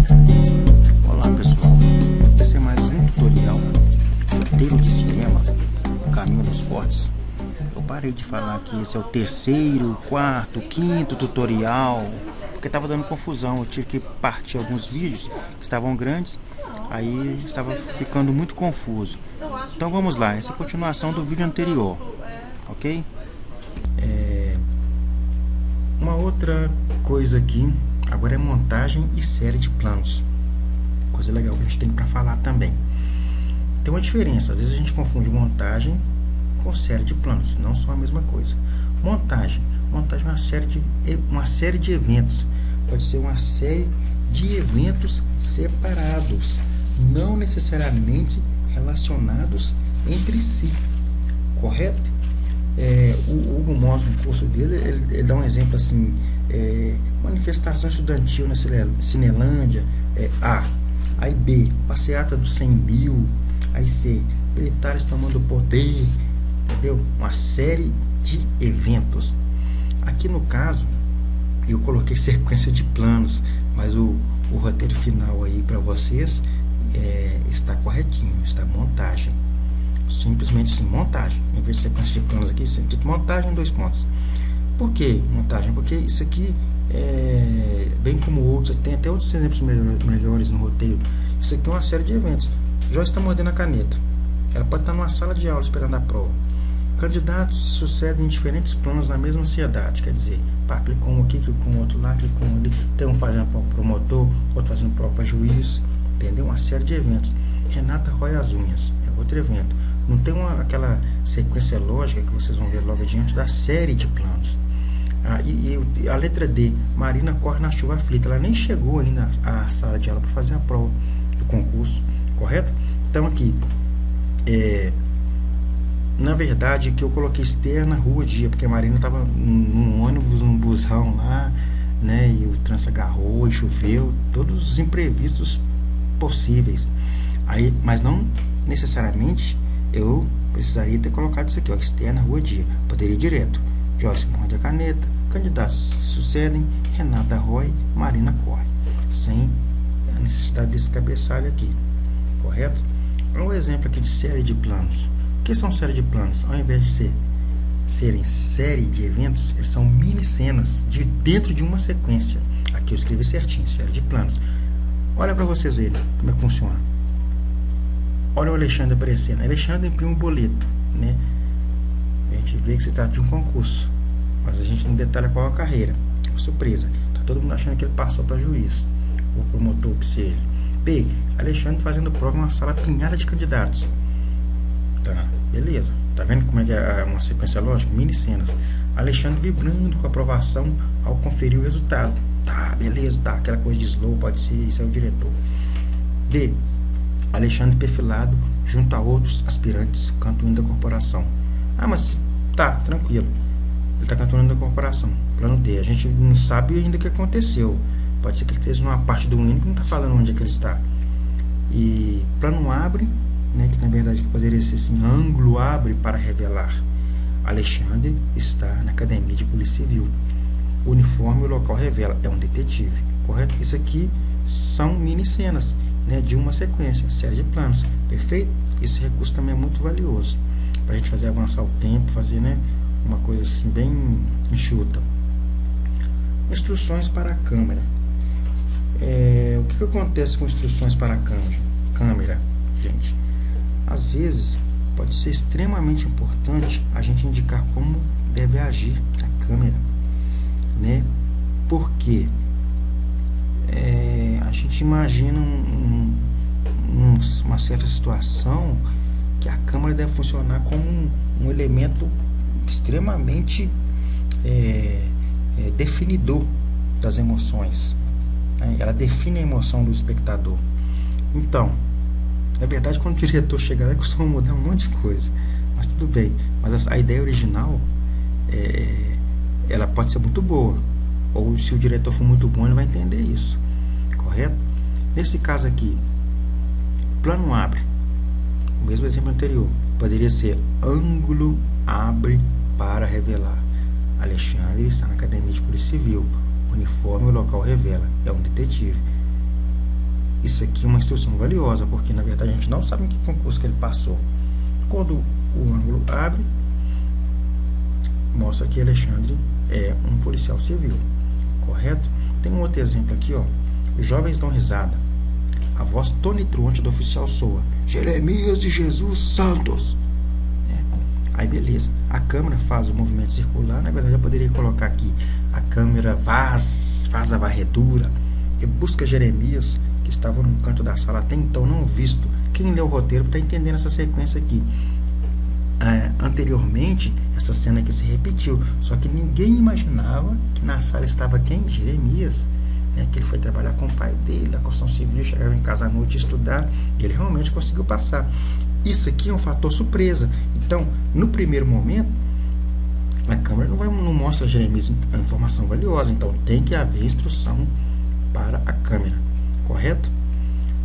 Olá pessoal, esse é mais um tutorial roteiro de cinema, Caminho dos Fortes. Eu parei de falar que esse é o terceiro, quarto, quinto tutorial, porque estava dando confusão. Eu tive que partir alguns vídeos que estavam grandes, aí estava ficando muito confuso. Então vamos lá, essa é a continuação do vídeo anterior, ok? Uma outra coisa aqui agora é montagem e série de planos. Coisa legal que a gente tem para falar também. Tem uma diferença, às vezes a gente confunde montagem com série de planos, não são a mesma coisa. Montagem é uma série de eventos, pode ser uma série de eventos separados, não necessariamente relacionados entre si, correto? O Hugo Moss, no curso dele, ele dá um exemplo assim: manifestação estudantil na Cinelândia, A. Aí B, passeata dos 100 mil. Aí C, militares tomando poder. Entendeu? Uma série de eventos. Aqui no caso eu coloquei sequência de planos, mas o roteiro final aí para vocês está corretinho, está montagem. Simplesmente assim, montagem. Em vez de sequência de planos aqui, sempre montagem em 2 pontos. Por que montagem? Porque isso aqui bem como outros, tem até outros exemplos melhores no roteiro. Isso aqui é uma série de eventos. Joyce está mordendo a caneta. Ela pode estar numa sala de aula esperando a prova. Candidatos se sucedem em diferentes planos na mesma ansiedade. Quer dizer, pá, clicou um aqui, clicou um outro lá, clicou um ali. Tem um fazendo prova para promotor, outro fazendo prova para juiz. Entendeu? Uma série de eventos. Renata rói as unhas. É outro evento. Não tem aquela sequência lógica que vocês vão ver logo adiante da série de planos. E a letra D, Marina corre na chuva aflita. Ela nem chegou ainda à sala de aula para fazer a prova do concurso, correto? Então aqui, na verdade, que eu coloquei externa rua dia, porque a Marina estava num ônibus, num busão lá, né? E o trânsito agarrou e choveu, todos os imprevistos possíveis. Aí, mas não necessariamente eu precisaria ter colocado isso aqui, ó, externa rua dia. Poderia ir direto. Joyce morde a caneta, candidatos se sucedem, Renata rói, Marina corre, sem a necessidade desse cabeçalho aqui, correto? Olha um exemplo aqui de série de planos. O que são série de planos? Ao invés de serem série de eventos, eles são mini cenas dentro de uma sequência. Aqui eu escrevi certinho, série de planos. Olha para vocês verem como é que funciona. Olha o Alexandre aparecendo. Alexandre imprime um boleto, né? A gente vê que se trata de um concurso, mas a gente não detalha qual é a carreira. Surpresa, tá todo mundo achando que ele passou para juiz, ou promotor, que seja. B, Alexandre fazendo prova em uma sala apinhada de candidatos. Tá, beleza. Tá vendo como é que é uma sequência lógica? Mini cenas. Alexandre vibrando com a aprovação ao conferir o resultado. Tá, beleza, tá. Aquela coisa de slow, pode ser, isso é o diretor. D, Alexandre perfilado junto a outros aspirantes, canto o hino da corporação. Ah, mas tá, tranquilo. Ele está cantando da corporação. Plano D. A gente não sabe ainda o que aconteceu. Pode ser que ele esteja numa parte do hino que não está falando onde é que ele está. E plano abre, né, que na verdade poderia ser assim, ângulo abre para revelar. Alexandre está na academia de polícia civil. O uniforme e o local revela. É um detetive, correto? Isso aqui são mini cenas, né, de uma sequência, série de planos. Perfeito? Esse recurso também é muito valioso para a gente fazer avançar o tempo, fazer, né, uma coisa assim bem enxuta. Instruções para a câmera. O que acontece com instruções para a câmera, gente? Às vezes pode ser extremamente importante a gente indicar como deve agir a câmera, né? Porque a gente imagina uma certa situação que a câmera deve funcionar como um elemento extremamente definidor das emoções, né? Ela define a emoção do espectador. Então, na verdade, quando o diretor chegar lá, costuma mudar um monte de coisa, mas tudo bem. Mas a ideia original ela pode ser muito boa, ou se o diretor for muito bom, ele vai entender isso, correto? Nesse caso aqui, plano abre, o mesmo exemplo anterior, poderia ser ângulo abre para revelar. Alexandre está na academia de polícia civil. Uniforme e o local revela. É um detetive. isso aqui é uma instrução valiosa, porque na verdade a gente não sabe em que concurso que ele passou. Quando o ângulo abre, mostra que Alexandre é um policial civil, correto? Tem um outro exemplo aqui, ó. Os jovens dão risada. A voz tonitruante do oficial soa: Jeremias de Jesus Santos. Aí beleza, a câmera faz o movimento circular. Na verdade eu poderia colocar aqui: a câmera faz a varredura e busca Jeremias, que estava no canto da sala até então não visto. Quem lê o roteiro está entendendo essa sequência aqui. Anteriormente essa cena aqui se repetiu, só que ninguém imaginava que na sala estava quem? Jeremias, né? Que ele foi trabalhar com o pai dele da construção civil, chegava em casa à noite estudar, e ele realmente conseguiu passar. Isso aqui é um fator surpresa. Então, no primeiro momento, a câmera não mostra a Jeremias a informação valiosa. Então, tem que haver instrução para a câmera, correto?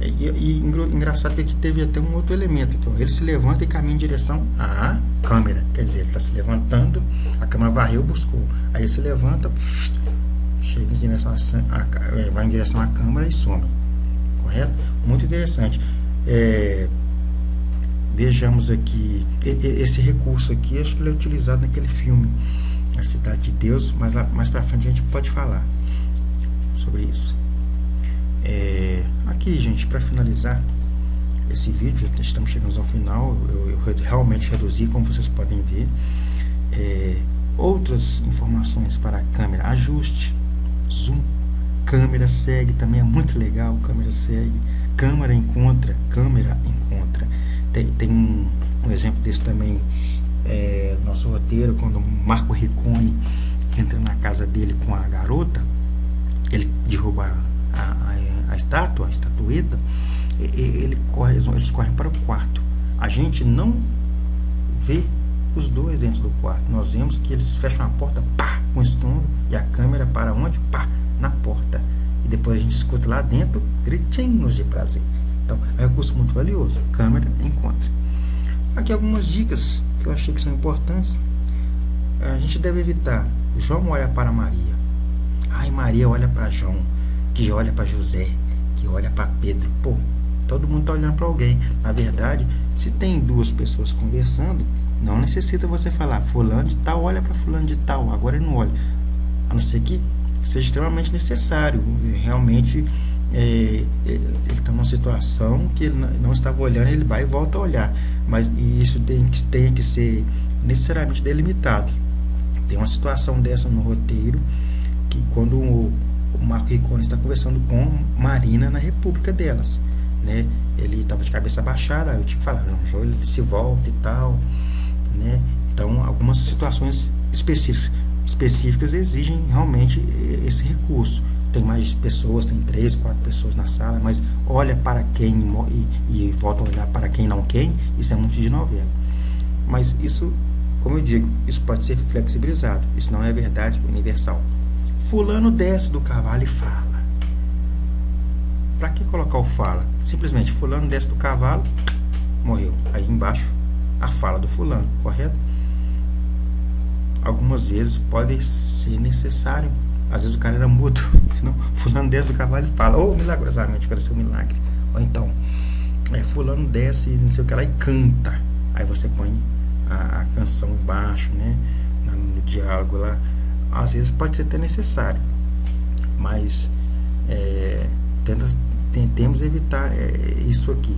E engraçado que aqui teve até um outro elemento. Então, ele se levanta e caminha em direção à câmera. Quer dizer, ele está se levantando, a câmera varreu, buscou. Aí ele se levanta, chega em direção vai em direção à câmera e some, correto? Muito interessante. Vejamos aqui, esse recurso aqui, acho que ele é utilizado naquele filme A Cidade de Deus, mas mais para frente a gente pode falar sobre isso. Aqui, gente, para finalizar esse vídeo, estamos chegando ao final. Eu realmente reduzi, como vocês podem ver. Outras informações para a câmera: ajuste, zoom, câmera segue, também é muito legal. Câmera segue, câmera encontra. Tem um exemplo desse também, nosso roteiro, quando o Marco Riccone entra na casa dele com a garota, ele derruba a estatueta, eles correm para o quarto. A gente não vê os dois dentro do quarto, nós vemos que eles fecham a porta, pá, com estrondo, e a câmera para onde? Pá, na porta. E depois a gente escuta lá dentro gritinhos de prazer. Então, é um recurso muito valioso. Câmera encontra. Aqui algumas dicas que eu achei que são importantes. A gente deve evitar: João olha para Maria, Maria olha para João, que olha para José, que olha para Pedro. Pô, todo mundo está olhando para alguém. Na verdade, se tem duas pessoas conversando, não necessita você falar fulano de tal olha para fulano de tal, agora ele não olha, a não ser que seja extremamente necessário. Realmente ele está numa situação que ele não estava olhando, ele vai e volta a olhar, mas isso tem que ser necessariamente delimitado. Tem uma situação dessa no roteiro, que quando o Marco Riccone está conversando com Marina na república delas, né? Ele estava de cabeça baixada, eu tinha que falar, não, João, ele se volta e tal, né? Então, algumas situações específicas exigem realmente esse recurso. Tem mais pessoas, tem 3, 4 pessoas na sala, mas olha para quem e volta a olhar para quem não quem, isso é muito de novela. Mas isso, como eu digo, isso pode ser flexibilizado, isso não é verdade universal. Fulano desce do cavalo e fala. Para que colocar o fala? Simplesmente, fulano desce do cavalo, morreu. Aí embaixo, a fala do fulano, correto? Algumas vezes pode ser necessário. Às vezes o cara era mudo, não? Fulano desce do cavalo e fala, ou milagrosamente, para ser um milagre. Ou então, fulano desce, não sei o que lá, e canta. Aí você põe a canção embaixo, né? No diálogo lá. Às vezes pode ser até necessário, mas tentemos evitar isso aqui.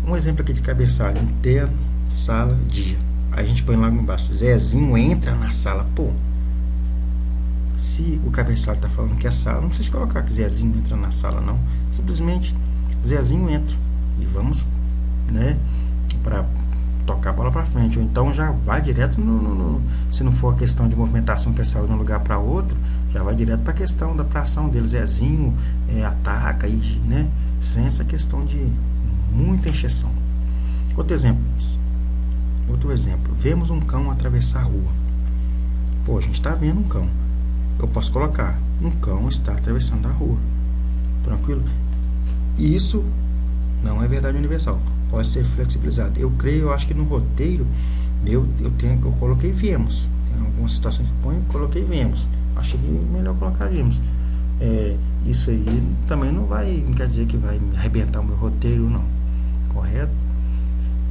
Um exemplo aqui de cabeçalho: interno, sala, dia. Aí a gente põe logo embaixo: Zezinho entra na sala. Pô, se o cabeçalho está falando que é sala, não precisa colocar que Zezinho entra na sala, não. Simplesmente Zezinho entra e vamos, né, para tocar a bola para frente. Ou então já vai direto se não for a questão de movimentação que saiu de um lugar para outro, já vai direto para a questão da ação dele. Zezinho ataca, e, né, sem essa questão de muita encheção. Outro exemplo: vemos um cão atravessar a rua. Pô, a gente está vendo um cão. Eu posso colocar: um cão está atravessando a rua. Tranquilo? E isso não é verdade universal, pode ser flexibilizado. Eu acho que no roteiro eu coloquei vemos. Tem algumas situações que coloquei vemos. Achei que melhor colocar vemos. isso aí também não quer dizer que vai arrebentar o meu roteiro, não. Correto?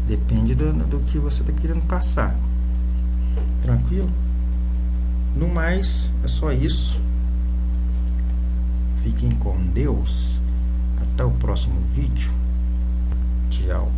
Depende do que você está querendo passar. Tranquilo? No mais, é só isso. Fiquem com Deus. Até o próximo vídeo. Tchau.